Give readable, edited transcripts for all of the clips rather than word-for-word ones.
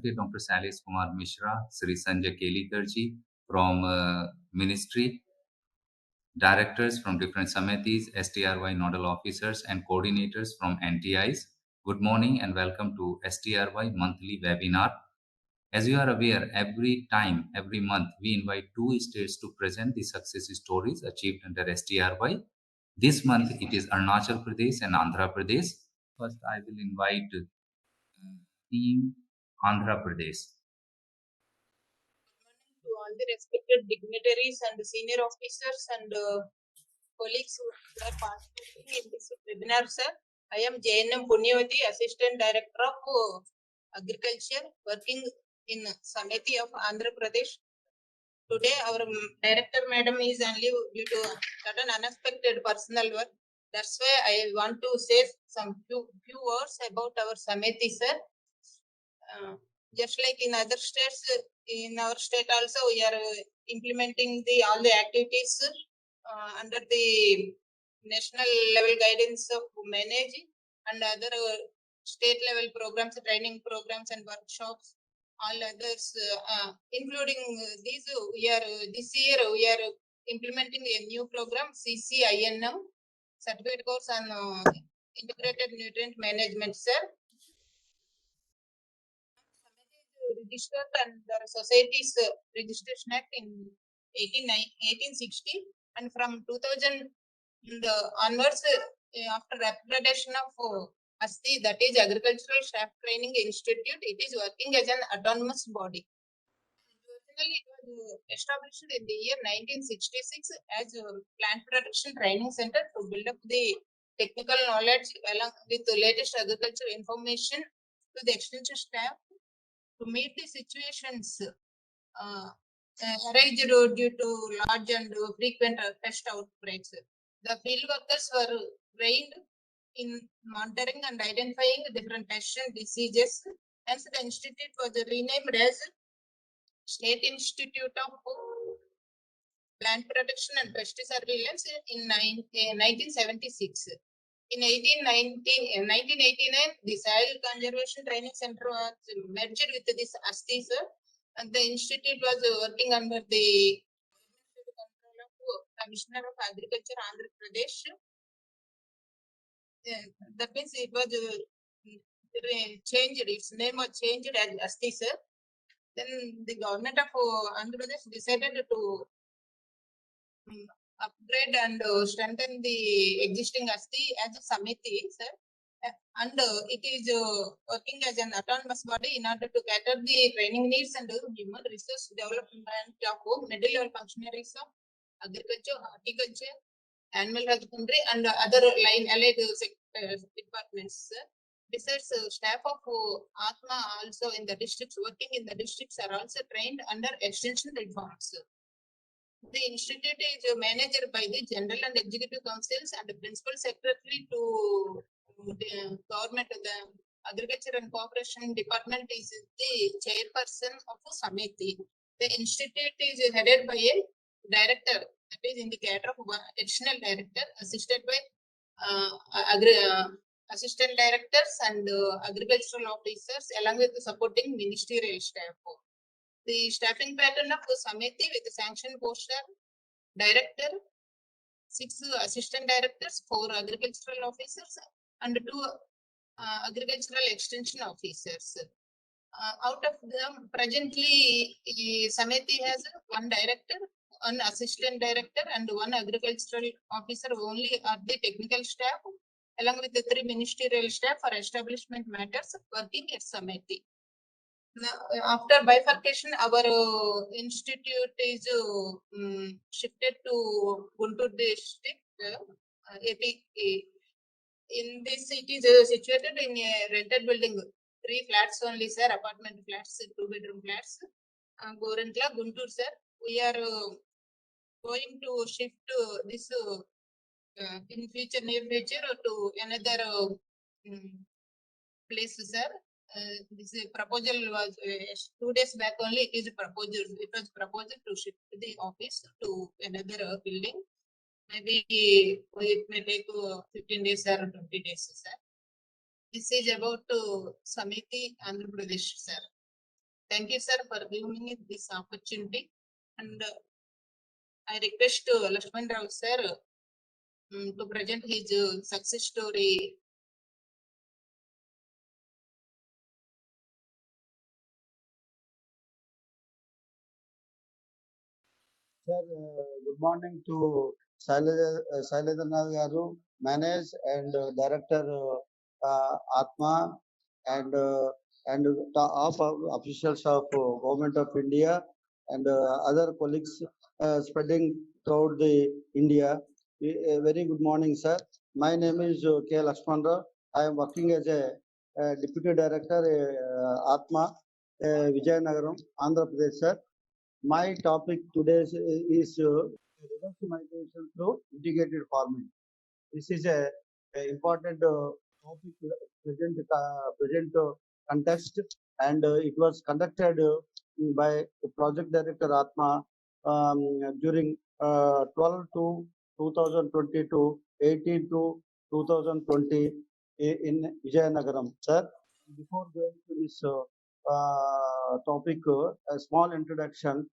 Advocate Dr. Salis Kumar Mishra, Sri Sanjay Kelikarji from Ministry, Directors from different SAMETIs, STRY Nodal Officers and Coordinators from NTIs. Good morning and welcome to STRY Monthly Webinar. As you are aware, every month, we invite two states to present the success stories achieved under STRY. This month, it is Arunachal Pradesh and Andhra Pradesh. First, I will invite Team Andhra Pradesh. Good morning to all the respected dignitaries and senior officers and colleagues who are participating in this webinar, sir. I am JNM Punyavati, Assistant Director of Agriculture, working in Sameti of Andhra Pradesh. Today, our Director Madam is on leave due to certain unexpected personal work. That's why I want to say some few words about our Sameti, sir. Just like in other states, in our state also we are implementing all the activities under the national level guidance of managing and other state level programs, training programs and workshops, all others, including these. This year we are implementing a new program, CCINM, certificate course on integrated nutrient management, sir. Registered under Societies Registration Act in 1860, and from 2000 onwards, after accreditation of ASTI, that is Agricultural Staff Training Institute, it is working as an autonomous body. Originally, it was established in the year 1966 as a plant production training center to build up the technical knowledge along with the latest agricultural information to the extension staff to meet the situations arised due to large and frequent pest outbreaks. The field workers were trained in monitoring and identifying different pests and diseases. Hence, the institute was renamed as State Institute of Plant Protection and Pest Surveillance in 1976. In 1989, the Soil Conservation Training Center was merged with this ASTI, sir, and the institute was working under the control of Commissioner of Agriculture, Andhra Pradesh. That means it was changed, its name was changed as ASTI, sir. Then the government of Andhra Pradesh decided to upgrade and strengthen the existing ASTI as a Sameti, sir. And it is working as an autonomous body in order to cater the training needs and human resource development of middle level functionaries of agriculture, horticulture, animal husbandry, and other allied departments, sir. Besides, staff of ATMA also in the districts, working in the districts, are also trained under extension reforms. The institute is managed by the General and Executive Councils and the Principal Secretary to the government. The Agriculture and Cooperation Department is the chairperson of Sameti. The institute is headed by a director, that is in the cadre of one additional director, assisted by assistant directors and agricultural officers, along with the supporting ministerial staff. The staffing pattern of Sameti with the sanction poster, director, 6 assistant directors, 4 agricultural officers, and 2 agricultural extension officers. Out of them, presently, Sameti has 1 director, 1 assistant director, and 1 agricultural officer only are the technical staff, along with the 3 ministerial staff for establishment matters working at Sameti. Now, after bifurcation, our institute is shifted to Guntur district, AP. In this, it is situated in a rented building, 3 flats only, sir, apartment flats, 2-bedroom flats, Gorantla, Guntur, sir. We are going to shift this in future, near future, to another place, sir. This proposal was 2 days back only. It is proposed. It was proposed to shift the office to another building. Maybe it may take 15 days or 20 days, sir. This is about Sameti Andhra Pradesh, sir. Thank you, sir, for giving me this opportunity. And I request Lakshman Rao, sir, to present his success story. Sir, good morning to Sailendra Garu, Manage and Director Atma and the officials of Government of India and other colleagues spreading throughout the India. Very good morning, sir. My name is K. Lakshmanra. I am working as a Deputy Director Atma, Vijayanagaram, Andhra Pradesh, sir. My topic today is reverse migration through integrated farming. This is a important topic present context, and it was conducted by the project director Atma during 12 to 2020 to 18 to 2020 in Vijayanagaram. Sir, before going to this topic, a small introduction.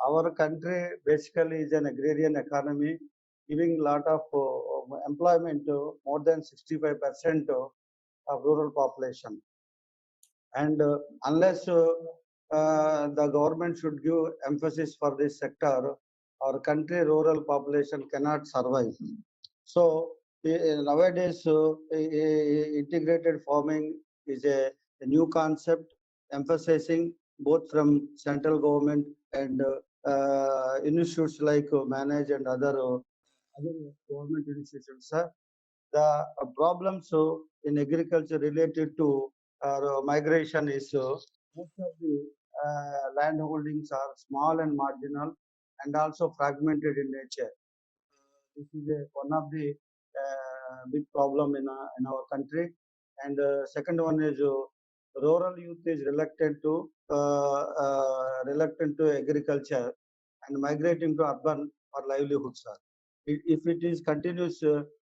Our country basically is an agrarian economy, giving a lot of employment to more than 65% of rural population. And unless the government should give emphasis for this sector, our country rural population cannot survive. So nowadays, integrated farming is a new concept, emphasizing both from central government and institutes like Manage and other government institutions. Sir. The problems in agriculture related to migration is most of the land holdings are small and marginal and also fragmented in nature. This is one of the big problem in our country. And second one is rural youth is reluctant to agriculture and migrating to urban for livelihood, sir. If it is continuous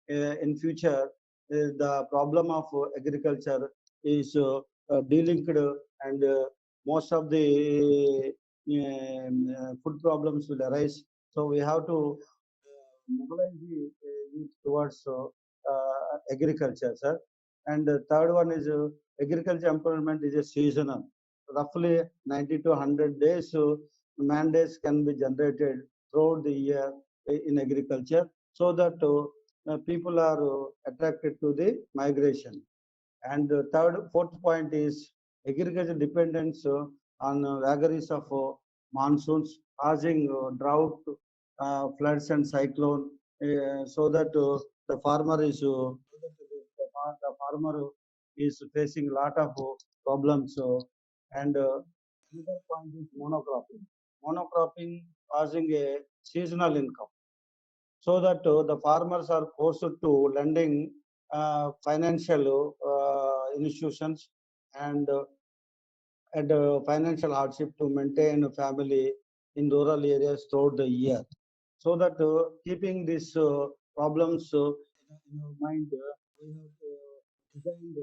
in future, the problem of agriculture is delinked, and most of the food problems will arise. So we have to mobilize the youth towards agriculture, sir. And the third one is agriculture employment is a seasonal. Roughly 90 to 100 days mandates can be generated throughout the year in agriculture, so that people are attracted to the migration. And the fourth point is agriculture dependence on vagaries of monsoons, causing drought, floods, and cyclone, so that the farmer is facing a lot of problems. And another point is monocropping. Monocropping causing a seasonal income, so that the farmers are forced to lending financial institutions and financial hardship to maintain a family in rural areas throughout the year. So that keeping these problems in our mind, we have designed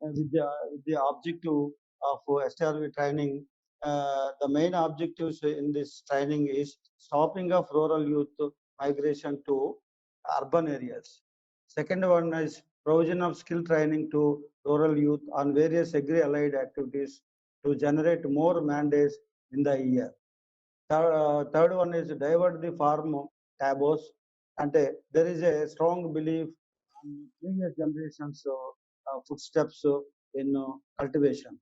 with the objective of STRY training. The main objectives in this training is stopping of rural youth migration to urban areas. Second one is provision of skill training to rural youth on various agri-allied activities to generate more mandates in the year. Third one is divert the farm taboos, and there is a strong belief on previous generations footsteps in cultivation.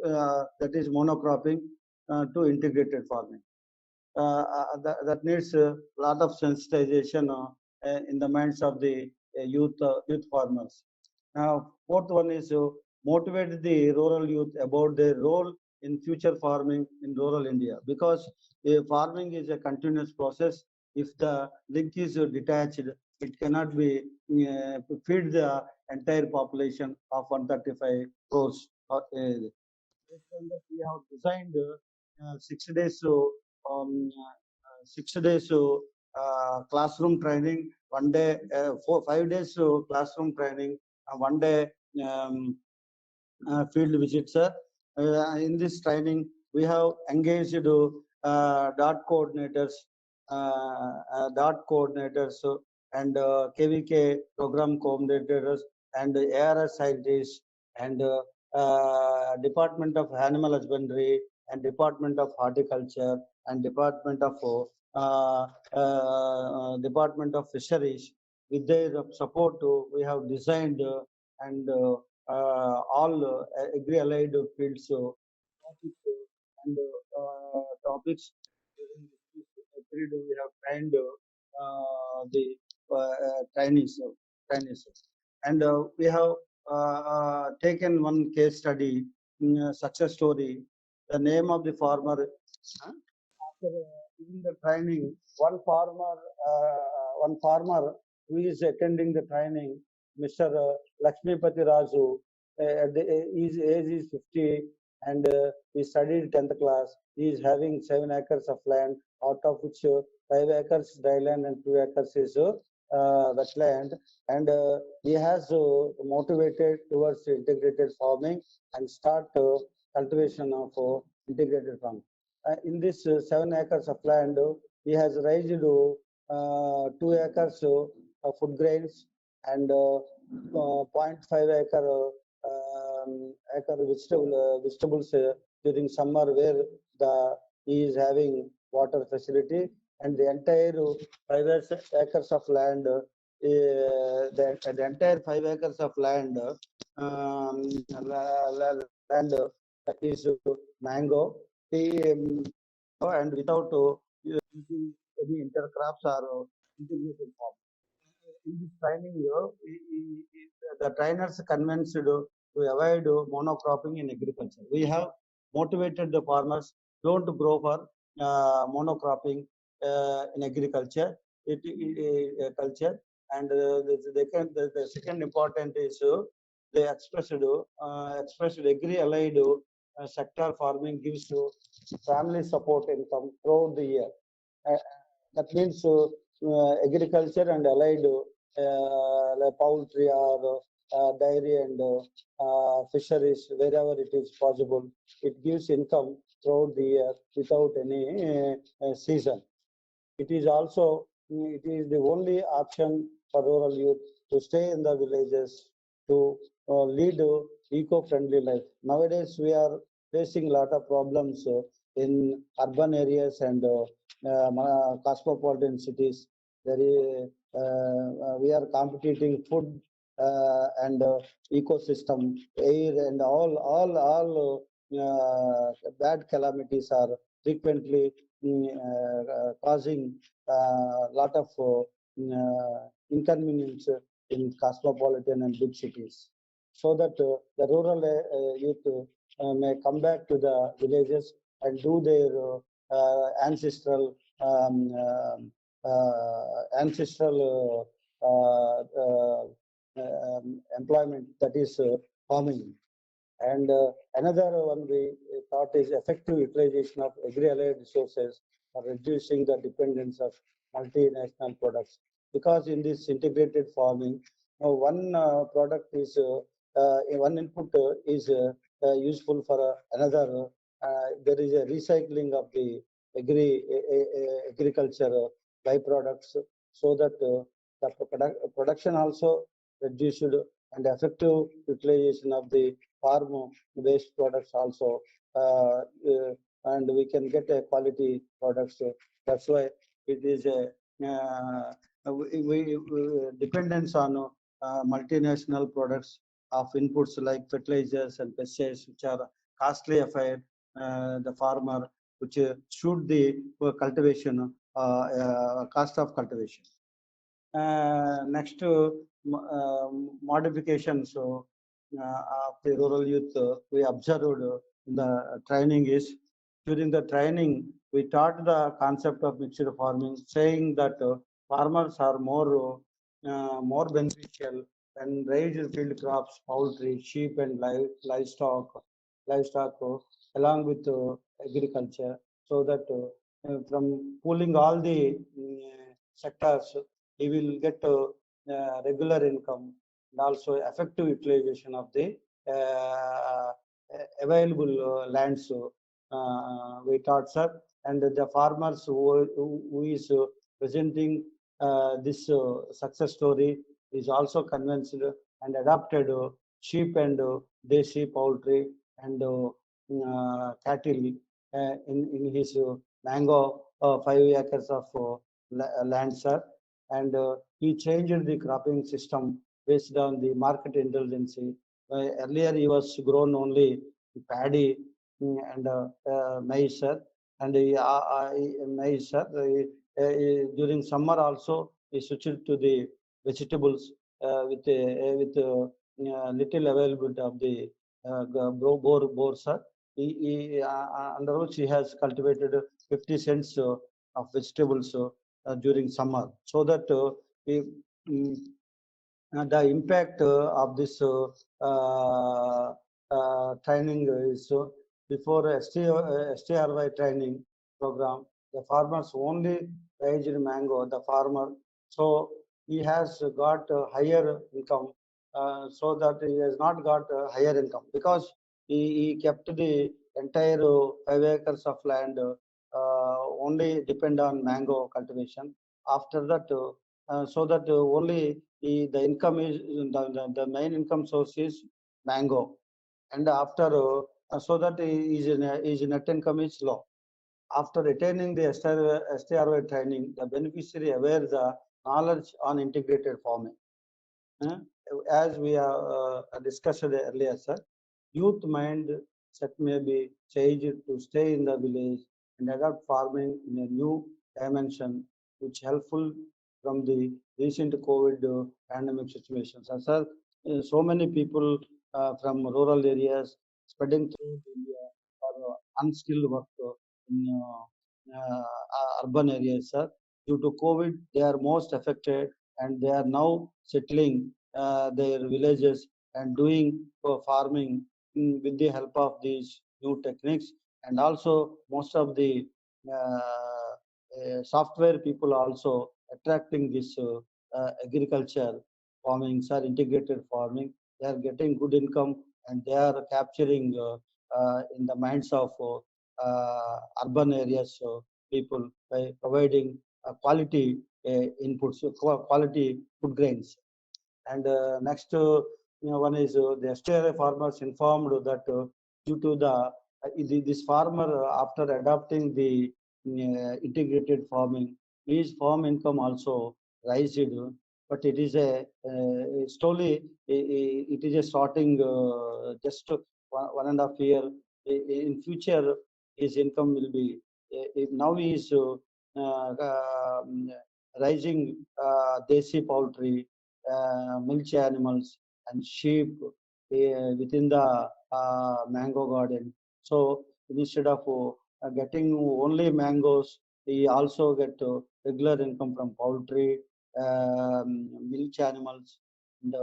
That is monocropping to integrated farming. That needs a lot of sensitization in the minds of the youth farmers. Now, fourth one is motivate the rural youth about their role in future farming in rural India, because farming is a continuous process. If the link is detached, it cannot be feed the entire population of 135 crores. Based on that, we have designed 6 days. Um, 6 days classroom training, 1 day, 5 days classroom training, 1 day field visit, sir. In this training, we have engaged dot coordinators, and KVK program coordinators and ARS scientists and Department of Animal Husbandry and Department of Horticulture and Department of Fisheries. With their support, we have designed and all agri-allied fields topics and topics. During this period, we have trained the trainees, and we have taken one case study, success story. The name of the farmer. After giving the training, one farmer who is attending the training, Mr. Lakshmipati Raju, his age is 50 and he studied 10th class. He is having 7 acres of land, out of which 5 acres dry land and 2 acres is wetland. And he has motivated towards integrated farming and start cultivation of integrated farming. In this 7 acres of land, he has raised 2 acres food grains and 0.5 acre vegetables during summer, where he is having water facility, and the entire 5 acres of land, the entire 5 acres of land, land is mango. And without using any intercrops or integrated farm. In this training, the trainers convinced to avoid monocropping in agriculture. We have motivated the farmers don't grow for monocropping in agriculture. Culture, and the second important is they expressed agri-allied sector farming gives family support income throughout the year. That means agriculture and allied like poultry or dairy and fisheries, wherever it is possible, it gives income throughout the year without any season. It is also the only option for rural youth to stay in the villages, to lead eco-friendly life. Nowadays, we are facing a lot of problems in urban areas and cosmopolitan cities. We are competing food and ecosystem, air, and all bad calamities are frequently causing a lot of inconvenience in cosmopolitan and big cities, so that the rural youth may come back to the villages and do their ancestral employment, that is farming. And another one we thought is effective utilization of agri-allied resources for reducing the dependence of multinational products. Because in this integrated farming, one product is one input is useful for another. There is a recycling of the agriculture byproducts, so that the production also reduced, and effective utilization of the farm waste products also, and we can get a quality products. That's why it is a we dependence on multinational products of inputs like fertilizers and pesticides, which are costly affair the farmer, which should the cultivation cost of cultivation. Next modifications of the rural youth we observed in the training is, during the training we taught the concept of mixed farming, saying that farmers are more beneficial when raised field crops, poultry, sheep, and livestock along with agriculture, so that from pooling all the sectors, he will get regular income and also effective utilization of the available lands we taught, sir. And the farmers who is presenting this success story is also convinced and adopted sheep and desi poultry and cattle in his mango 5 acres of land, sir. And he changed the cropping system based on the market intelligence. Earlier, he was grown only paddy and maize, sir. And maize, sir. During summer also, he switched to the vegetables with little availability of the bore, sir. Under which he has cultivated 50 cents of vegetables during summer, so that mm, the impact of this training is before STRY training program, the farmers only raised mango, the farmer. So he has got higher income, so that he has not got higher income because he kept the entire 5 acres of land only depend on mango cultivation. After that, so that only the income is the main income source is mango, and after so that his net income is low. After attaining the STRY training, the beneficiary aware the knowledge on integrated farming. As we have discussed earlier, sir, youth mindset may be changed to stay in the village and adopt farming in a new dimension, which helpful from the recent COVID pandemic situations. And sir, so many people from rural areas spreading through India for unskilled work in urban areas, sir. Due to COVID, they are most affected, and they are now settling their villages and doing farming with the help of these new techniques. And also most of the software people also attracting this agriculture farming, sir, integrated farming. They are getting good income, and they are capturing in the minds of urban areas people by providing quality inputs, quality food grains. And next one is the STRI farmers informed that due to this farmer after adopting the integrated farming, his farm income also rised, but it is a slowly it is a starting just 1.5 year. In future, his income will be now he is rising desi poultry, milch animals and sheep within the mango garden. So instead of getting only mangoes, he also get regular income from poultry, milch animals, and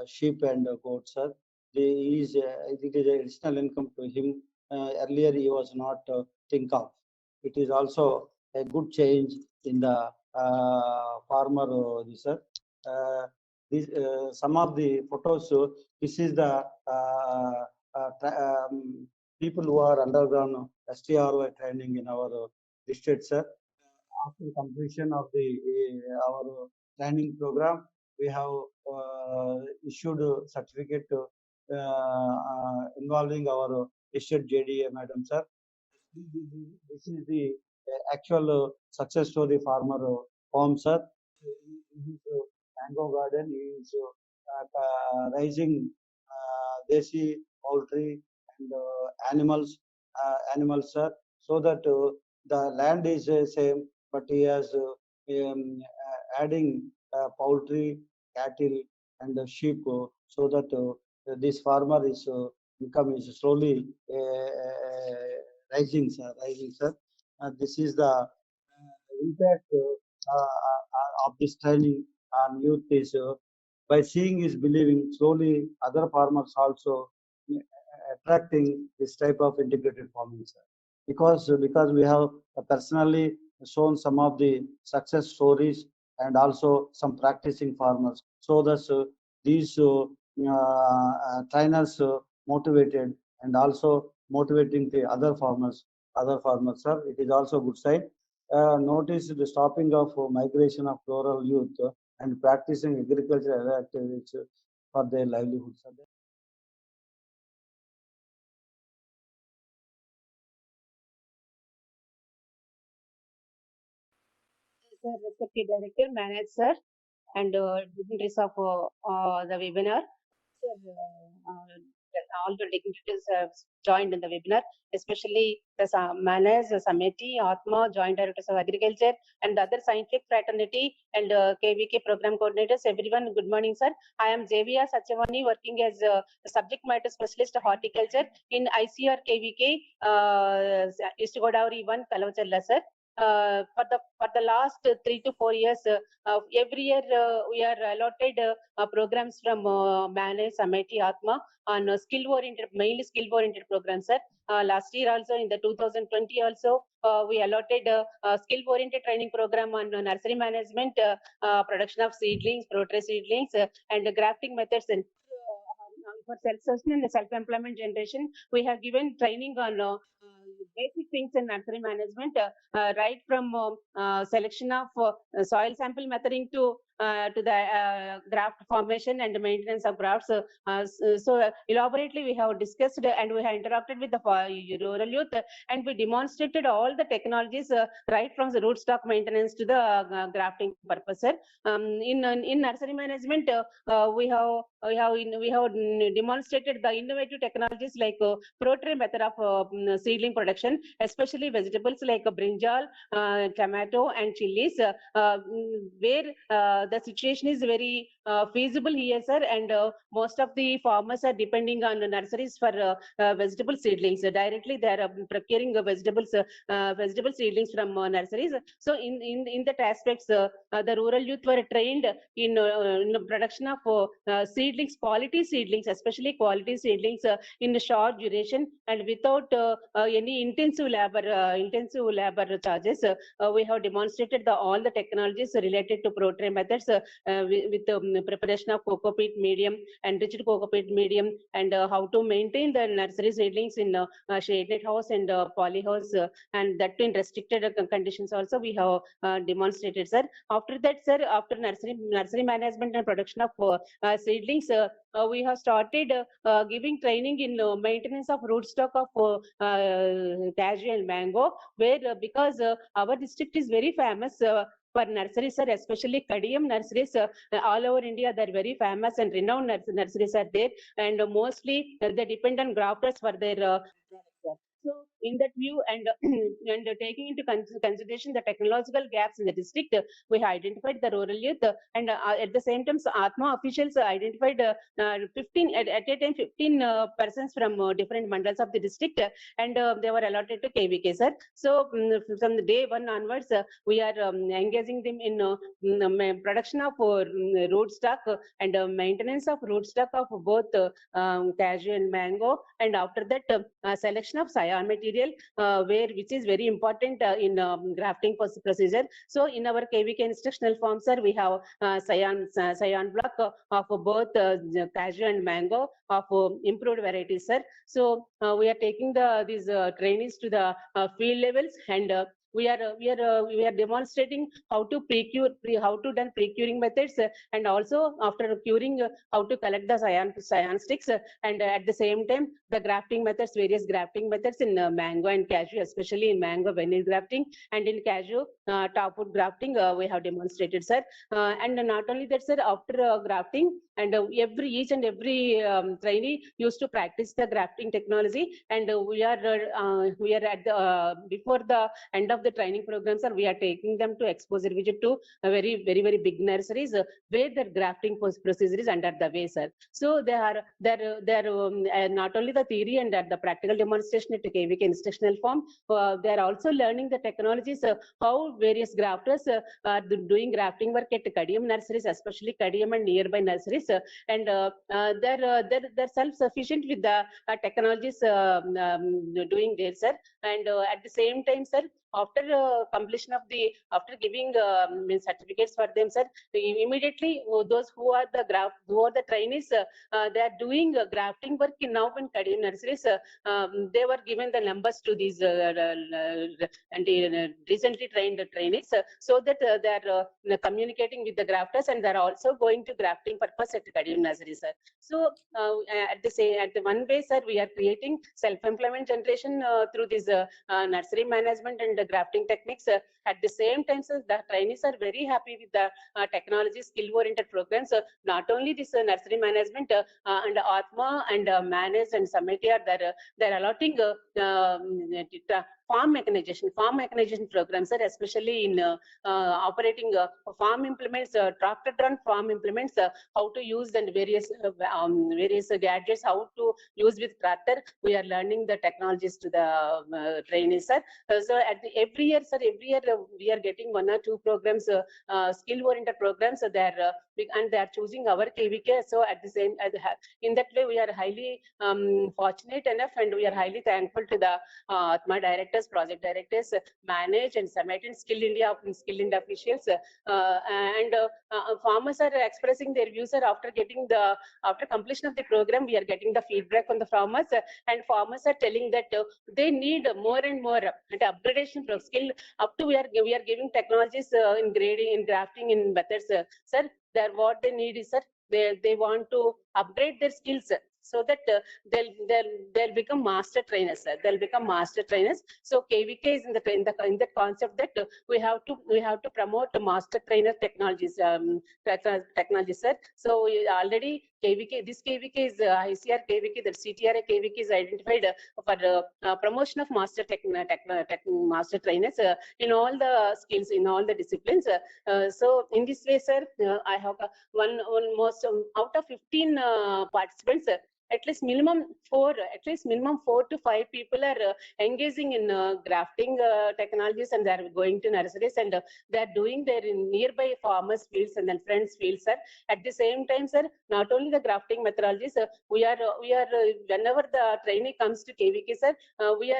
sheep and goats. Sir, it is additional income to him. Earlier he was not think of. It is also a good change in the farmer, sir. Some of the photos. This is the people who are undergone STRY training in our district, sir. After completion of the our training program, we have issued a certificate involving our district JDA, madam, sir. This is the actual success story farmer farm, sir. In his mango garden, he is raising desi poultry and animals, sir, so that the land is same, but he has adding poultry, cattle, and sheep, so that this farmer is income is slowly rising, sir. Rising, sir. This is the impact of this training on youth is by seeing is believing. Slowly, other farmers also attracting this type of integrated farming, sir. Because we have personally shown some of the success stories and also some practicing farmers. So thus these trainers motivated, and also motivating the other farmers, sir. It is also good sign. Notice the stopping of migration of rural youth and practicing agricultural activities for their livelihood, sir. Sir, respected director, manager, sir, and dignitaries of the webinar. Sir, all the dignitaries have joined in the webinar, especially the managers, Sameti, Atma, Joint Directors of Agriculture, and the other scientific fraternity and KVK program coordinators. Everyone, good morning, sir. I am JVR Satyavani, working as a subject matter specialist of horticulture in ICR KVK, East Godavari 1, Kalavachalla, sir. For the last 3 to 4 years, every year we are allotted programs from Manage, Sameti, Atma on skill-oriented, mainly skill-oriented programs, sir. Last year also, in the 2020 also, we allotted a skill-oriented training program on nursery management, production of seedlings, pro-tray seedlings, and grafting methods. And for self-sustenance and self-employment generation, we have given training on basic things in nursery management, right from selection of soil sample methoding to the graft formation and maintenance of grafts. So elaborately we have discussed and we have interacted with the rural youth, and we demonstrated all the technologies right from the rootstock maintenance to the grafting purpose. In nursery management, we have demonstrated the innovative technologies like pro-tray method of seedling production, especially vegetables like brinjal, tomato, and chilies, where the situation is very feasible here, sir, and most of the farmers are depending on the nurseries for vegetable seedlings. Directly, they are procuring vegetable seedlings from nurseries. So, in that aspects, the rural youth were trained in the production of seedlings, quality seedlings, especially quality seedlings in short duration and without any intensive labor charges. We have demonstrated all the technologies related to pro-tray methods with preparation of cocoa peat medium, enriched cocoa peat medium, and how to maintain the nursery seedlings in shaded house and poly house, and that in restricted conditions also we have demonstrated, sir. After that, sir, after nursery management and production of seedlings, we have started giving training in maintenance of rootstock of cashew and mango, where because our district is very famous for nurseries, sir, especially Kadiyam nurseries. All over India, they're very famous and renowned nurseries are there, and mostly they depend on grafters for their products, sir. So, in that view, and and taking into consideration the technological gaps in the district, we have identified the rural youth, and at the same time, so Atma officials identified 15 at a time 15 persons from different mandals of the district, and they were allotted to KVK, sir. So, from the day one onwards, we are engaging them in production of rootstock and maintenance of rootstock of both cashew and mango, and after that, selection of scion material, which is very important in grafting procedure. So, in our KVK instructional form, sir, we have scion block of both cashew and mango of improved varieties, sir. So, we are taking these trainees to the field levels, and we are demonstrating how to done procuring methods, and also after curing, how to collect the scion sticks, and at the same time the grafting methods, various grafting methods in mango and cashew, especially in mango venice grafting, and in cashew topwood grafting we have demonstrated, sir. And not only that, sir, after grafting, and each and every trainee used to practice the grafting technology, and we are at the before the end of the training program, sir, we are taking them to exposure visit to a very big nurseries where the grafting procedure is under the way, sir. So they are not only the theory and the practical demonstration at KVK instructional form, they are also learning the technologies, how various grafters are doing grafting work at Kadiyam nurseries, especially Kadiyam and nearby nurseries, and they're self-sufficient with the technologies doing there, sir. And at the same time, sir, after completion of the, after giving certificates for them, sir, immediately those who are the trainees, they are doing grafting work now in Kadin nurseries. They were given the numbers to these recently trained trainees, so that they are communicating with the grafters, and they are also going to grafting purpose at Kadin nurseries, sir. So at the one way, sir, we are creating self-employment generation through this nursery management and grafting techniques. At the same time, sir, the trainees are very happy with the technology skill-oriented programs. Not only this nursery management and Atma and Manage and SAMETIs are they're allotting farm mechanization programs, sir, especially in operating farm implements, tractor-drawn farm implements, how to use, and various gadgets, how to use with tractor. We are learning the technologies to the trainees, sir. So every year, sir, we are getting 1 or 2 programs, skill-oriented programs. And they are choosing our KVK. So at the same, in that way, we are highly fortunate enough, and we are highly thankful to the Atma directors, project directors, Manage and SAMET and Skill India officials. And farmers are expressing their views, sir. After completion of the program, we are getting the feedback from the farmers, and farmers are telling that they need more and more upgradation for skill. Up to we are giving technologies in grading, in grafting, in methods, sir. What they need is, sir, they want to upgrade their skills, so that they'll become master trainers, sir. They'll become master trainers. So KVK is in the concept that we have to promote master trainer technologies, sir. So already this KVK is ICR KVK, the CTRA KVK is identified for promotion of master master trainers in all the skills, in all the disciplines. So in this way, sir, I have most out of 15 participants, at least minimum 4 to 5 people are engaging in grafting technologies, and they are going to nurseries, and they are doing their in nearby farmers fields and then friends fields, sir. At the same time, sir, not only the grafting methodologies, we are whenever the trainee comes to KVK, sir, we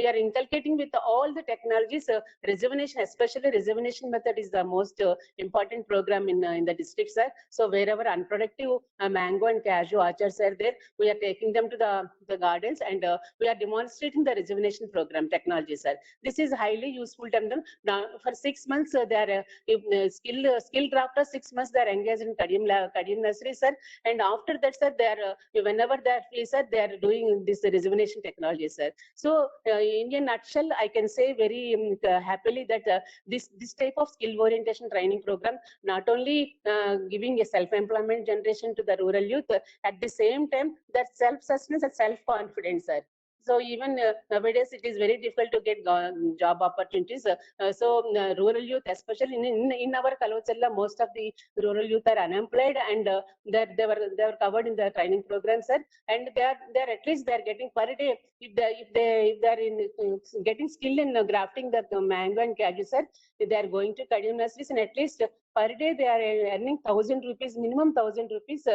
are inculcating with all the technologies. Rejuvenation, especially rejuvenation method, is the most important program in the district, sir. So wherever unproductive mango and cashew orchards are there, we are taking them to the gardens, and we are demonstrating the rejuvenation program technology, sir. This is highly useful to them. Now for 6 months, they are skill drafters. 6 months they are engaged in Kadim nursery, sir. And after that, sir, they are whenever they are free, sir, they are doing this rejuvenation technology, sir. So in a nutshell, I can say very happily that this type of skill orientation training program not only giving a self-employment generation to the rural youth, at the same time that self-sustenance and self-confidence, sir. So even nowadays, it is very difficult to get job opportunities. So rural youth, especially in our Kalvachalla, most of the rural youth are unemployed, and they were covered in the training program, sir. And they are at least they are getting per day, if they are in getting skill in grafting the mango and cashew, sir, they are going to Kadim nurseries, and at least per day they are earning 1,000 rupees, minimum 1,000 rupees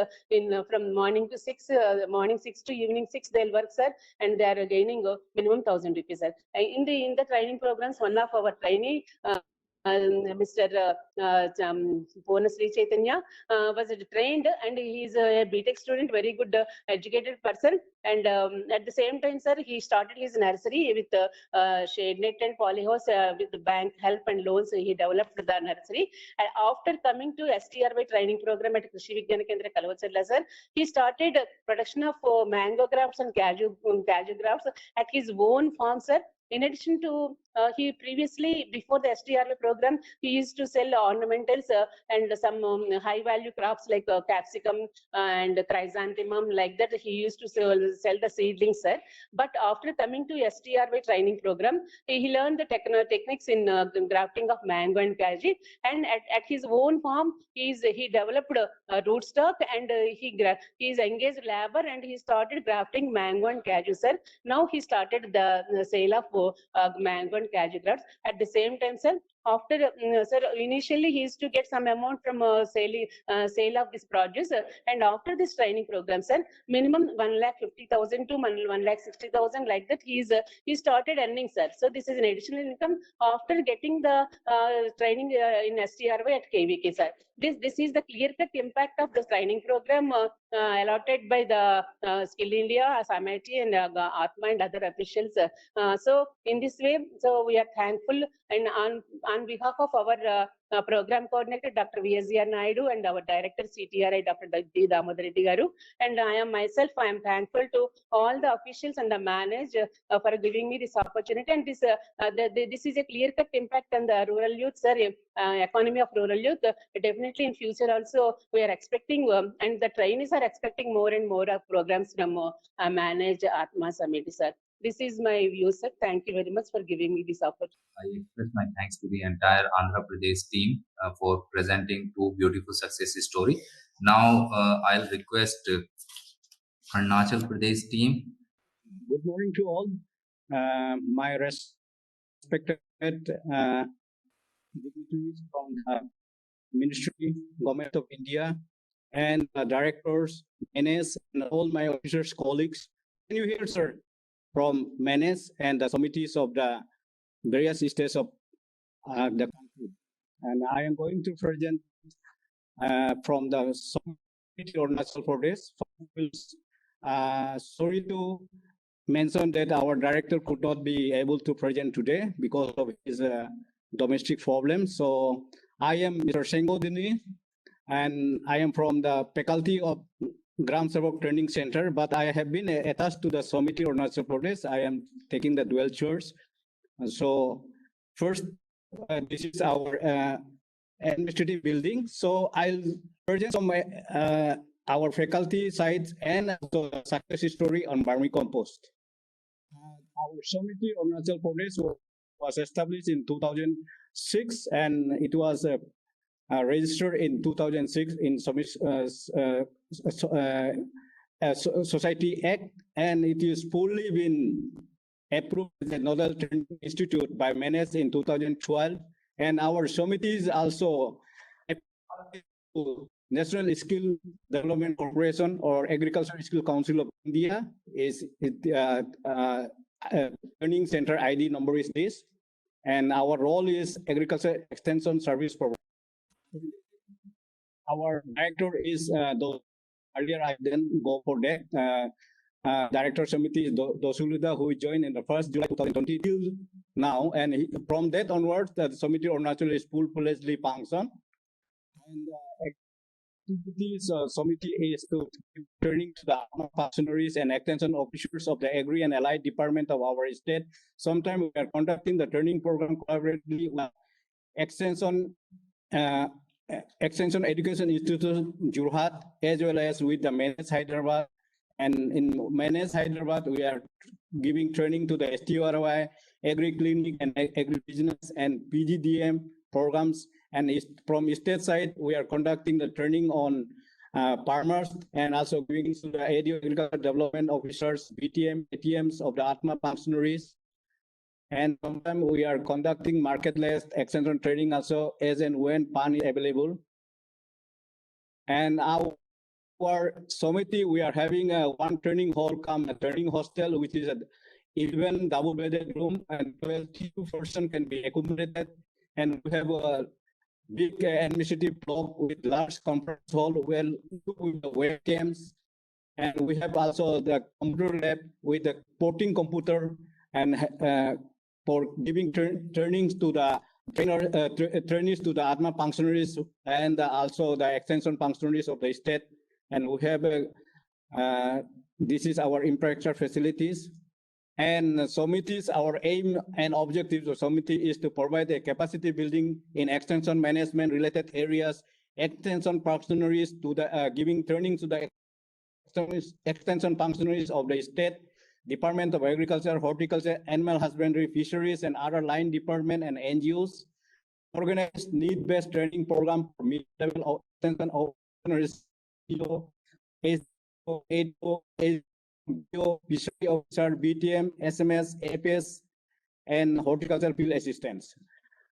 from morning to 6, morning 6 to evening 6 they'll work, sir, and they are gaining minimum 1,000 rupees, sir. In the training programs, one of our trainee, Mr. Sri Chaitanya, was trained, and he is a BTech student, very good educated person. And at the same time, sir, he started his nursery with shade net and polyhouse with the bank help and loans. He developed the nursery. And after coming to STRY training program at Krishi Vigyana Kendra Kalvachalla, sir, he started production of mango grafts and cashew grafts at his own farm, sir. In addition to, he previously, before the STRY program, he used to sell ornamentals and some high value crops like capsicum and chrysanthemum, like that. He used to sell the seedlings, sir. But after coming to STRY training program, he learned the techniques in grafting of mango and cashew. And at his own farm, he developed a rootstock, and he is engaged labor, and he started grafting mango and cashew, sir. Now he started the sale of mango and cashew grafts. At the same time, sir, after, sir, initially he used to get some amount from sale of this produce, and after this training program, sir, minimum 1,50,000 to 1,60,000, like that, he started earning, sir. So this is an additional income after getting the training in STRY at KVK, sir. This is the clear-cut impact of the training program allotted by the Skill India, SAMETI, and Atma and other officials. So in this way, so we are thankful, and on behalf of our program coordinator, Dr. V.S.R. Naidu, and our director, CTRI, Dr. D. Damodar Reddy Garu, and I am thankful to all the officials and the manager for giving me this opportunity. And this is a clear-cut impact on the rural youth, sir, economy of rural youth. Definitely in future also we are expecting, and the trainees are expecting more and more programs from manage Atma Sameti, sir. This is my view, sir. Thank you very much for giving me this opportunity. I express my thanks to the entire Andhra Pradesh team for presenting two beautiful success stories. Now I'll request Arunachal Pradesh team. Good morning to all. My respected dignitaries from the Ministry, Government of India, and directors, NS, and all my officers, colleagues. Can you hear, sir, from NS and the SAMETIs of the various states of the country? And I am going to present from the SAMETI Arunachal Pradesh. Sorry to mention that our director could not be able to present today because of his domestic problems. So I am Mr. Sengodini, and I am from the faculty of Gram Sevak Training Center, but I have been attached to the SAMETI Arunachal Pradesh. I am taking the dual chairs. So first, this is our administrative building. So I'll present some our faculty sites and also the success story on Vermicompost. Our SAMETI Arunachal Pradesh was established in 2006, and it was registered in 2006 in Society Act, and it is fully been approved as a nodal training institute by MENES in 2012. And our SAMETIs also National Skill Development Corporation or Agricultural Skill Council of India is training center ID number is this, and our role is Agriculture Extension Service Provider. Our director is earlier I didn't go for that. Director SAMETI is Dosulida, who joined in the 1st July 2020 till now, and from that onwards, the SAMETI Arunachal is full-fledgedly function. And activities SAMETI is to turning to the functionaries and extension officers of the Agri and Allied Department of our state. Sometimes we are conducting the training program collaboratively with Extension Education Institute Jorhat, as well as with the MENES Hyderabad. And in MENES Hyderabad, we are giving training to the STRY, Agri Clinic, and Agri Business and PGDM programs. And from state side, we are conducting the training on farmers and also giving to the agricultural development officers, BTM, ATMs of the Atma functionaries. And sometimes we are conducting market-led extension training also as and when PAN is available. And our SAMETI, we are having one training hall come a training hostel, which is an 11 double-bedded room, and 22 person can be accommodated. And we have a big administrative block with large conference hall, well with the webcams, and we have also the computer lab with the porting computer and for giving trainings to the trainees to the Atma functionaries and also the extension functionaries of the state. And we have this is our infrastructure facilities. And SAMETIs, our aim and objectives of SAMETI is to provide a capacity building in extension management related areas, extension functionaries to the giving training to the extension functionaries of the state, Department of Agriculture, Horticulture, Animal Husbandry, Fisheries, and other line department and NGOs. Organized need-based training program for mid-level extension functionaries, fishery officer, BTM, SMS, APS, and horticultural field assistants.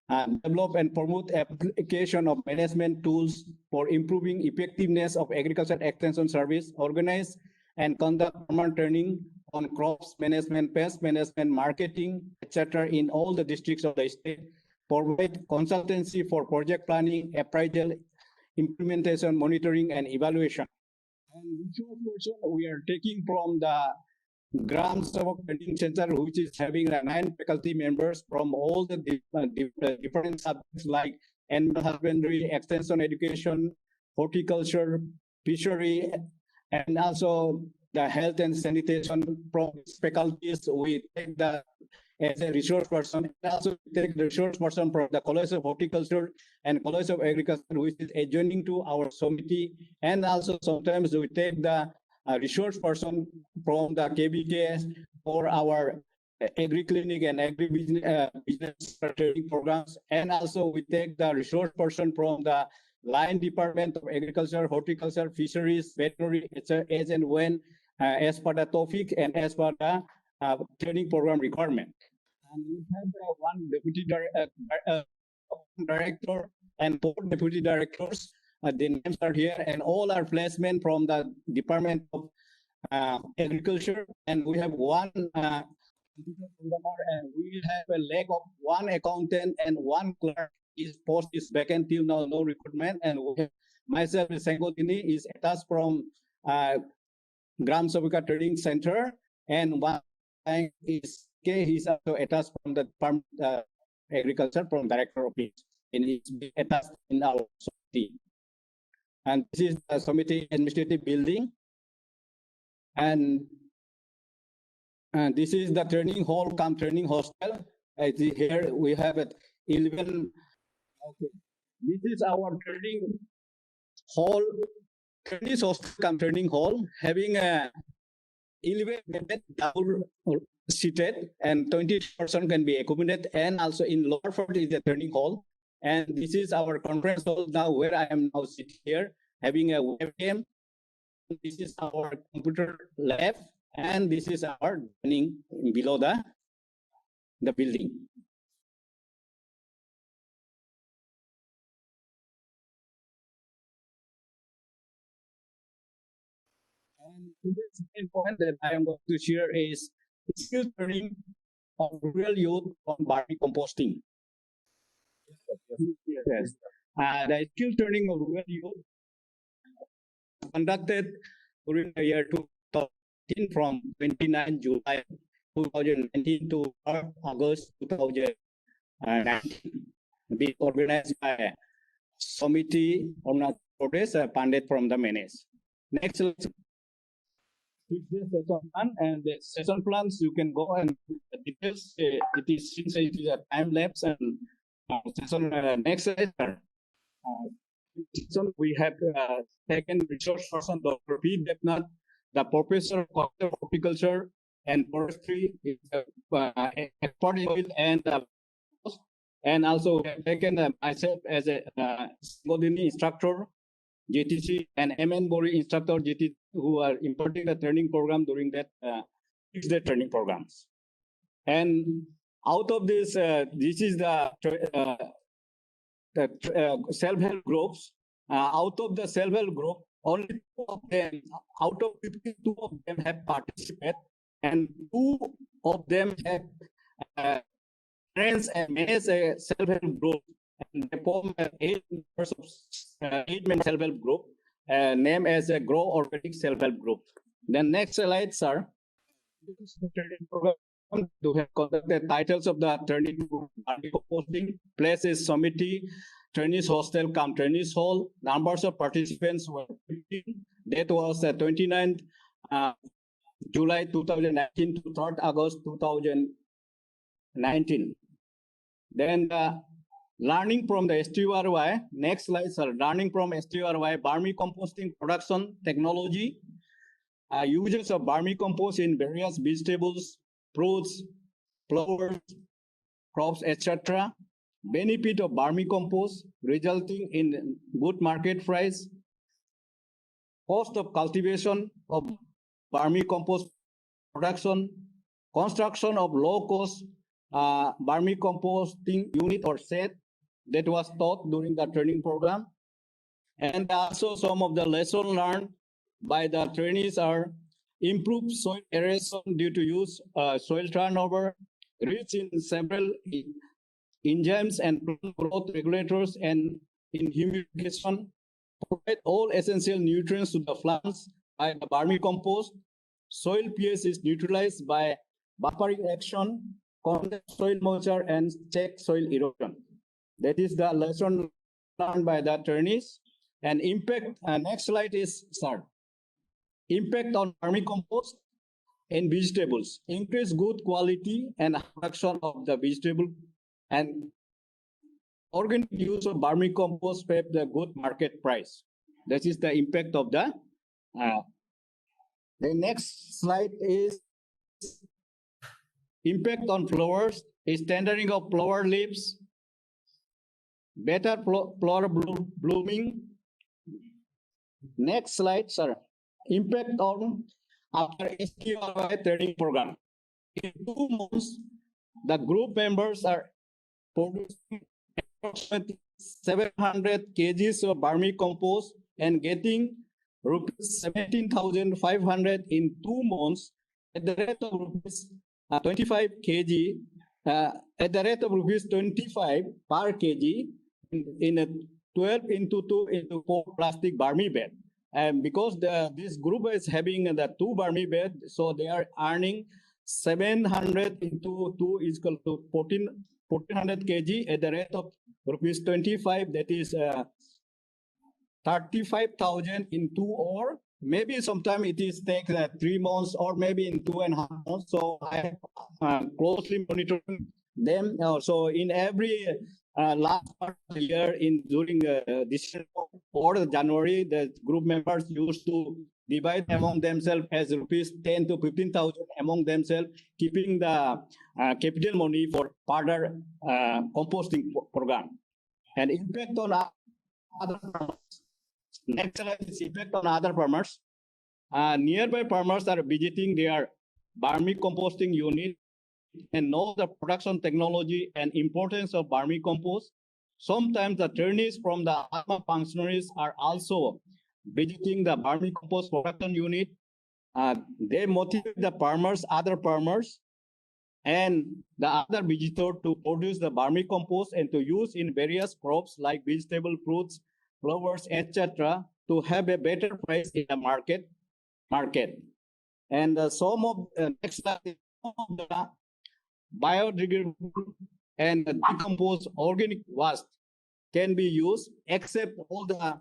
develop and promote application of management tools for improving effectiveness of agriculture extension service, organize and conduct permanent training on crops management, pest management, marketing, etc. in all the districts of the state, provide consultancy for project planning, appraisal, implementation, monitoring, and evaluation. And resource person we are taking from the Gram Sabak Training Center, which is having 9 faculty members from all the different subjects like animal husbandry, extension education, horticulture, fishery, and also the health and sanitation. From faculties, we take the as a resource person, and also take the resource person from the College of Horticulture and College of Agriculture, which is adjoining to our SAMETI, and also sometimes we take the resource person from the KBKS for our agri-clinic and agri-business training programs, and also we take the resource person from the line department of agriculture, horticulture, fisheries, veterinary, as and when, as per the topic and as per the training program requirement. And we have one deputy director and 4 deputy directors. The names are here, and all are placement from the Department of Agriculture. And we have 1 computer programmer, and we have a lack of 1 accountant and 1 clerk. His post is vacant till now, no recruitment. And we have myself, Sengodini, is attached from Gram Sabika Training Center, and 1 is K. He's also attached from the Department of Agriculture from Director of Peace, and he's attached in our SAMETI. And this is the SAMETI administrative building, and this is the training hall cum training hostel. Here we have it 11. Okay, this is our training hall, training hostel cum training hall, having a 11 bed double seated, and 20% can be accommodated, and also in lower floor is the training hall. And this is our conference hall now, where I am now sitting here, having a webcam. This is our computer lab, and this is our dining below the building. And today's main point that I am going to share is skill training of rural youth on vermicomposting. Yes. The skill training of rural youth conducted during the year 2019 from 29 July 2019 to 3rd August 2019. Be organized by SAMETI Arunachal Pradesh, Pandit from the Menes. Next, let's fix the session plan, and the session plans you can go and the details. It is since it is a time lapse, and session next session. We have taken resource person Dr. P. Devnath, the professor of horticulture and forestry, expert in oil, and also we have taken myself as a Godini instructor, GTC, and MN Bori instructor, GTC, who are imparting the training program during that 6-day training programs. And out of this, this is the self-help groups. Out of the self-help group, only 2 of them, out of 52 of them have participated, and 2 of them have friends and manage a self-help group, and they form 8 members of 8-man self-help group, named as a Grow Organic Self-Help Group. The next slides are training program. To have conducted titles of the training posting, places, SAMETI, trainees hostel, cum trainees hall. Numbers of participants were 15. That was 29th July 2019 to 3rd August 2019. Then learning from the STRY. Next slides are learning from STRY, vermicomposting production technology, uses of vermicompost in various vegetables, fruits, flowers, crops, etc. Benefit of vermicompost resulting in good market price. Cost of cultivation of vermicompost production. Construction of low-cost vermicomposting unit or set that was taught during the training program. And also some of the lessons learned by the trainees are improved soil aeration due to use soil turnover, rich in several enzymes and plant growth regulators, and in humidification, provide all essential nutrients to the plants by the vermicompost. Soil pH is neutralized by buffering action, condense soil moisture, and check soil erosion. That is the lesson learned by the trainees. And impact, next slide is start. Impact on vermicompost in vegetables. Increase good quality and production of the vegetable, and organic use of vermicompost pay the good market price. That is the impact of the. The next slide is impact on flowers. Is tendering of flower leaves, better flower blooming. Next slide, sir. Impact on after STRY training program. In 2 months, the group members are producing approximately 700 kgs of vermicompost and getting rupees 17,500 in 2 months at the rate of rupees 25 kg, at the rate of rupees 25 per kg in a 12 into 2 into 4 plastic vermi bed. And because this group is having the 2 vermi bed, so they are earning 700 into 2 is equal to 1400 kg at the rate of rupees 25. That is 35,000 in 2, or maybe sometime it is take 3 months, or maybe in 2.5 months. So I closely monitoring them. So in every last part of the year, during December or January, the group members used to divide among themselves as rupees 10 to 15,000 among themselves, keeping the capital money for further composting program. And impact on other farmers. Next slide is impact on other farmers. Nearby farmers are visiting their vermicomposting unit and know the production technology and importance of vermicompost. Sometimes the trainees from the ATMA functionaries are also visiting the vermicompost production unit. They motivate the farmers, other farmers, and the other visitors to produce the vermicompost and to use in various crops like vegetable, fruits, flowers, etc., to have a better price in the market. And some of next slide is some of the biodegradable and decomposed organic waste can be used, except all the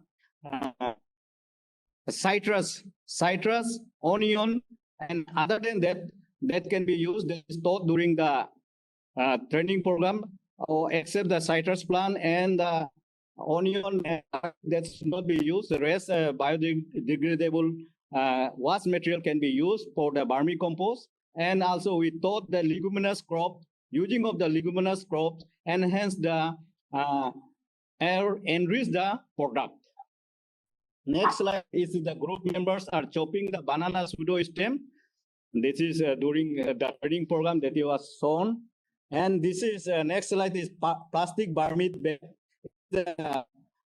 citrus, onion, and other than that can be used. That is taught during the training program, or except the citrus plant and the onion, that's not be used. The rest biodegradable waste material can be used for the vermicompost. And also we taught the leguminous crop, using of the leguminous crops enhance the enrich the product. Next slide is the group members are chopping the banana pseudo stem. This is during the training program that you was shown. And this is next slide is plastic vermi bed.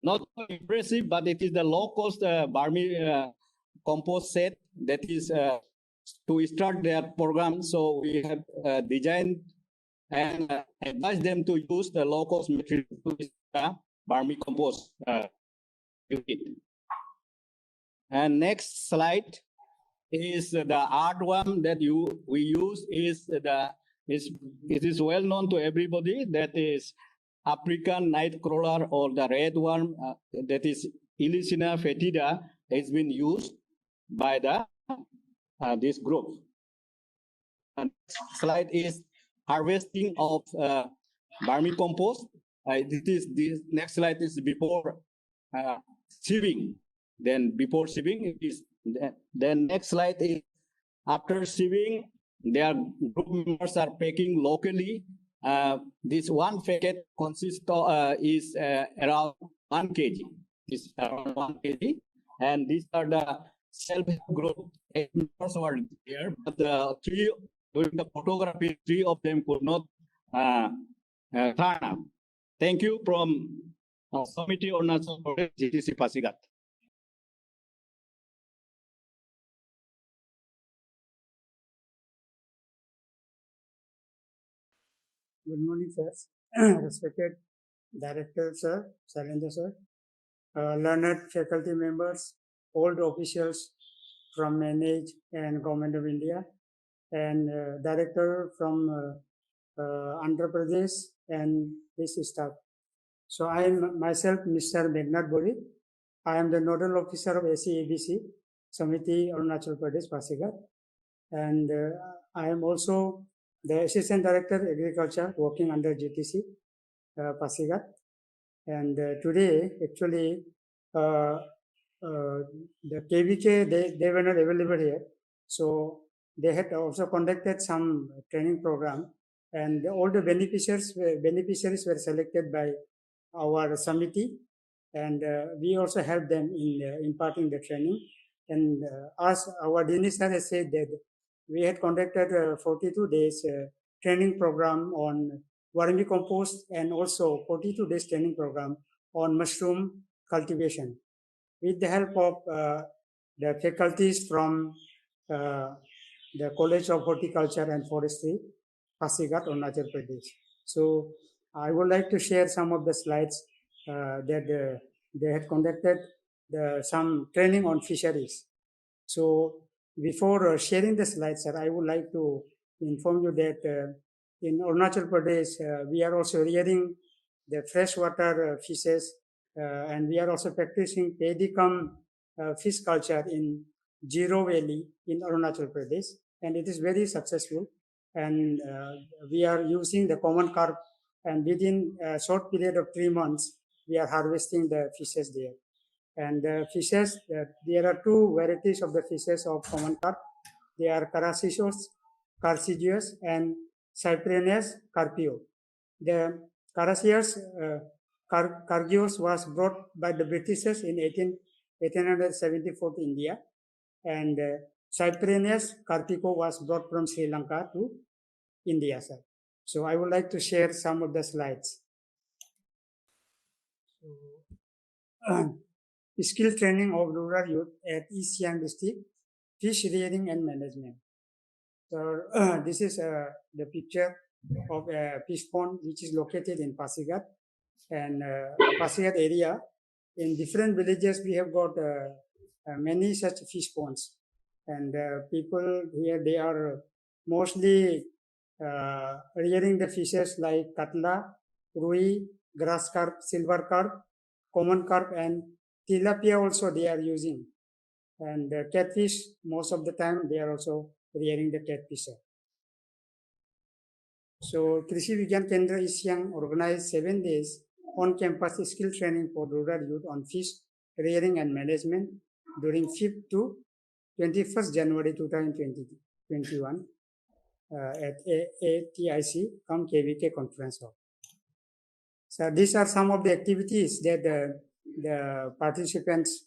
Not so impressive, but it is the low-cost vermi compost set that is to start their program. So we have designed and advised them to use the low-cost material to the vermicompost unit. And next slide is the art one that we use is it is well known to everybody, that is African night crawler, or the red worm, that is Ilicina fetida, has been used by the this group. And next slide is harvesting of vermicompost. This next slide is before sieving. Then before sieving is then next slide is after sieving. Their group members are packing locally. This one packet consists of is around 1 kg. Is around 1 kg, and these are the self-help group members who are there. But during the photography, 3 of them could not Thana. Thank you from Committee on National GTC Pasigat. Good morning, sir. Respected Director, sir, Sailendra, sir, learned faculty members, old officials from NMAET and Government of India, and Director from Andhra Pradesh and this staff. So I am myself Mr. Meghnad Bori. I am the Nodal Officer of SEABC, Sameti Arunachal Pradesh, Pasigat. And I am also the Assistant Director Agriculture working under GTC, Pasigat. And today, actually, the KVK, they were not available here. So they had also conducted some training program, and all the beneficiaries were selected by our Sameti, and we also helped them in imparting the training. And as our Dini sir has said that we had conducted 42 days training program on vermicompost and also 42 days training program on mushroom cultivation with the help of the faculties from the College of Horticulture and Forestry, Pasigat, Arunachal Pradesh. So I would like to share some of the slides that they had conducted some training on fisheries. So before sharing the slides, sir, I would like to inform you that in Arunachal Pradesh, we are also rearing the freshwater fishes, and we are also practicing pedicum fish culture in Zero Valley in Arunachal Pradesh, and it is very successful. And we are using the common carp, and within a short period of 3 months, we are harvesting the fishes there. And the fishes, there are two varieties of the fishes of common carp. They are Carassius, Carcidius, and Cyprianus carpio. The Carassius Cargius was brought by the Britishers in 1874 to India, and Cyprianus carpico was brought from Sri Lanka to India, sir. So I would like to share some of the slides. So, skill training of rural youth at East Siang district, fish rearing and management. So this is the picture of a fish pond which is located in Pasigat, and Pasigat area. In different villages, we have got many such fish ponds, and people here, they are mostly rearing the fishes like katla, rui, grass carp, silver carp, common carp, and tilapia also they are using. And catfish, most of the time they are also rearing the catfish. So Krishi Vigyan Kendra East Siang organized 7 days on-campus skill training for rural youth on fish rearing and management during 5th to 21st January 2021 at ATIC come KVK conference hall. So these are some of the activities that the participants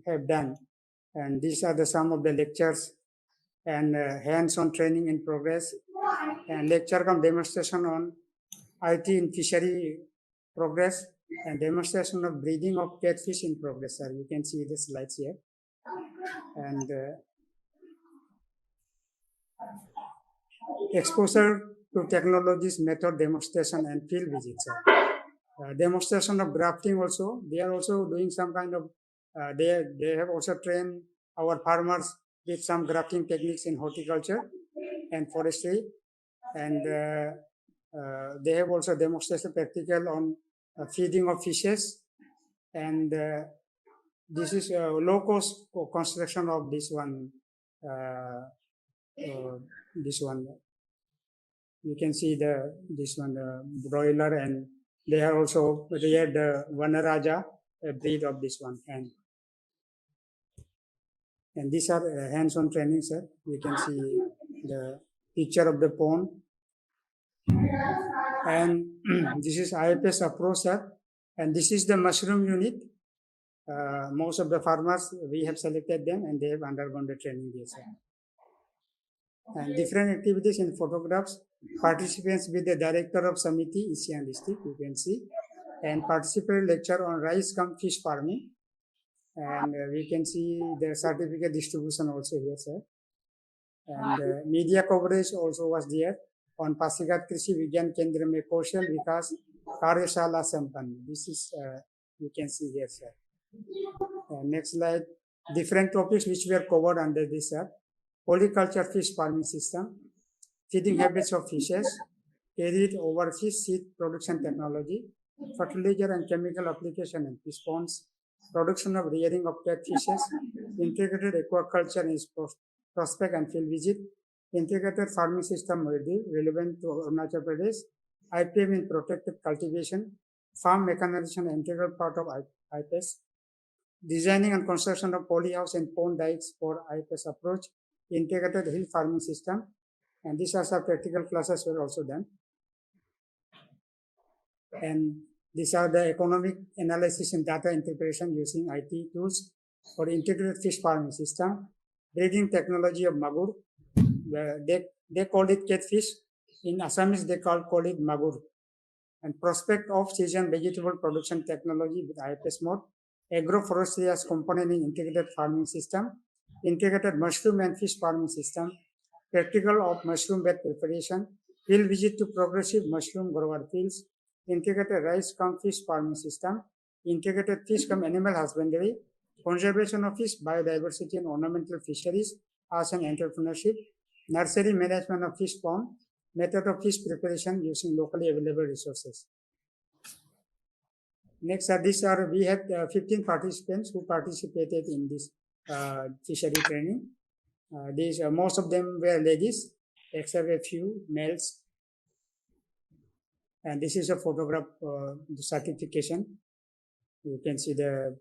have done, and these are some of the lectures and hands-on training in progress, and lecture come demonstration on IT in fishery progress, and demonstration of breeding of catfish in progress, sir. You can see the slides here. And exposure to technologies, method demonstration, and field visits, sir. Demonstration of grafting also. They are also doing some kind of, they have also trained our farmers with some grafting techniques in horticulture and forestry. And they have also demonstrated practical on feeding of fishes. And this is a low-cost construction of this one. This one. You can see this one, the broiler, and they are also reared Vanaraja, a breed of this one. And these are hands-on training, sir. You can see the picture of the pond. And this is IFS approach, sir. And this is the mushroom unit. Most of the farmers, we have selected them, and they have undergone the training here, sir. And different activities in photographs, Participants with the director of Sameti, East Siang district, you can see, and participatory lecture on rice cum fish farming. And we can see the certificate distribution also here, sir. And media coverage also was there on Pasigat Krishi Vigyan Kendra में कौशल विकास कार्यशाला संपन्न. This is you can see here, sir. Next slide. Different topics which were covered under this, sir. Polyculture fish farming system, feeding habits of fishes, carried over fish seed production technology, fertilizer and chemical application and fish ponds, production of rearing of catfishes, integrated aquaculture and prospect and field visit, integrated farming system relevant to Arunachal Pradesh, IPM in protected cultivation, farm mechanization an integral part of IPS, designing and construction of polyhouse and pond dikes for IPS approach, integrated hill farming system, and these are some practical classes were also done. And these are the economic analysis and data interpretation using IT tools for integrated fish farming system, breeding technology of magur. They call it catfish. In Assamese, they call it magur. And prospect of season vegetable production technology with IPS mode, agroforestry as component in integrated farming system, integrated mushroom and fish farming system, practical of mushroom bed preparation, field visit to progressive mushroom grower fields, integrated rice cum fish farming system, integrated fish cum animal husbandry, conservation of fish biodiversity and ornamental fisheries as an entrepreneurship, nursery management of fish pond, method of fish preparation using locally available resources. Next, we had 15 participants who participated in this fishery training. Most of them were ladies, except a few males. And this is a photograph, the certification. You can see the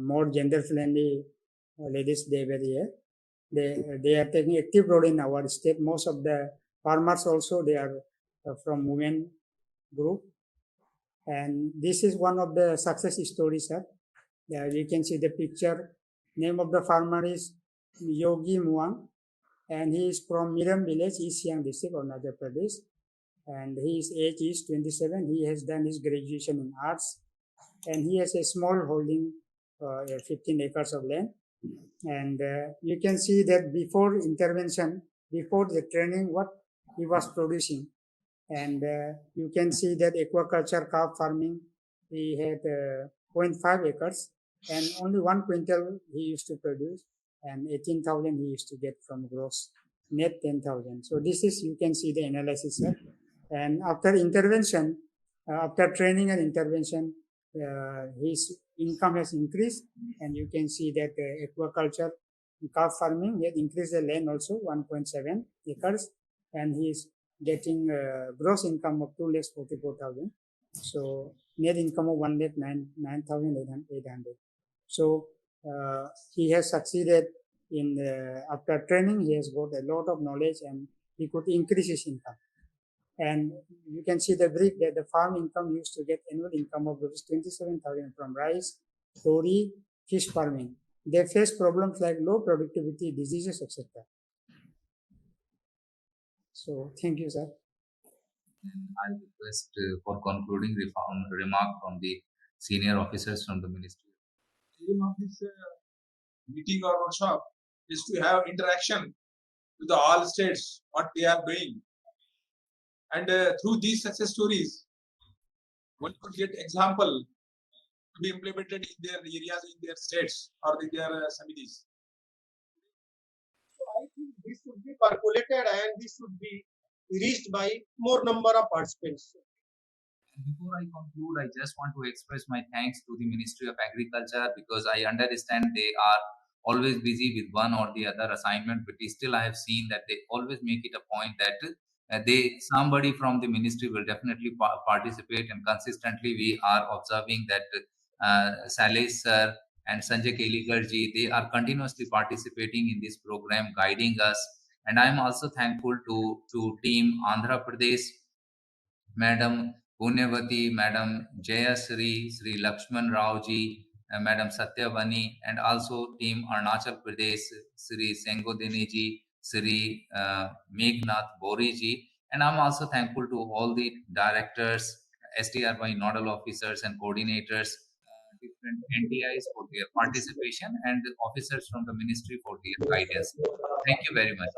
more gender-friendly ladies, they were here. They are taking active role in our state. Most of the farmers also, they are from women group. And this is one of the success stories, sir. You can see the picture. Name of the farmer is Yogi Muang, and he is from Miram village, East Siang district, Arunachal Pradesh. And his age is 27. He has done his graduation in arts, and he has a small holding, 15 acres of land. And you can see that before intervention, before the training, what he was producing. And you can see that aquaculture carp farming, he had 0.5 acres, and only 1 quintal he used to produce, and 18,000 he used to get from gross, net 10,000. So this is, you can see the analysis, sir. And after intervention, after training and intervention, his income has increased, and you can see that aquaculture, carp farming, he had increased the land also 1.7 acres, and he is getting gross income of 2,44,000. So net income of 1,09,800. So he has succeeded in after training. He has got a lot of knowledge, and he could increase his income. And you can see the brief that the farm income used to get annual income of 27,000 from rice, tori, fish farming. They face problems like low productivity, diseases, etc. So thank you, sir. And I request for concluding remark from the senior officers from the ministry. The aim of this meeting or workshop is to have interaction with all states, what they are doing. And through these success stories, one could get example to be implemented in their areas, in their states, or in their SAMETIs. So I think this should be percolated, and this should be reached by more number of participants. Before I conclude, I just want to express my thanks to the Ministry of Agriculture, because I understand they are always busy with one or the other assignment, but still I have seen that they always make it a point that somebody from the ministry will definitely participate, and consistently we are observing that Saleh sir and Sanjay Kelikar ji, they are continuously participating in this program, guiding us. And I am also thankful to team Andhra Pradesh, Madam Punyavati, Madam Jayasri, Sri Lakshman Rao ji, Madam Satyavani, and also team Arunachal Pradesh, Sri Sengodini ji, Sri Meghnath Bori ji. And I'm also thankful to all the directors, STRY nodal officers and coordinators, different NTIs for their participation, and the officers from the ministry for their guidance. Thank you very much.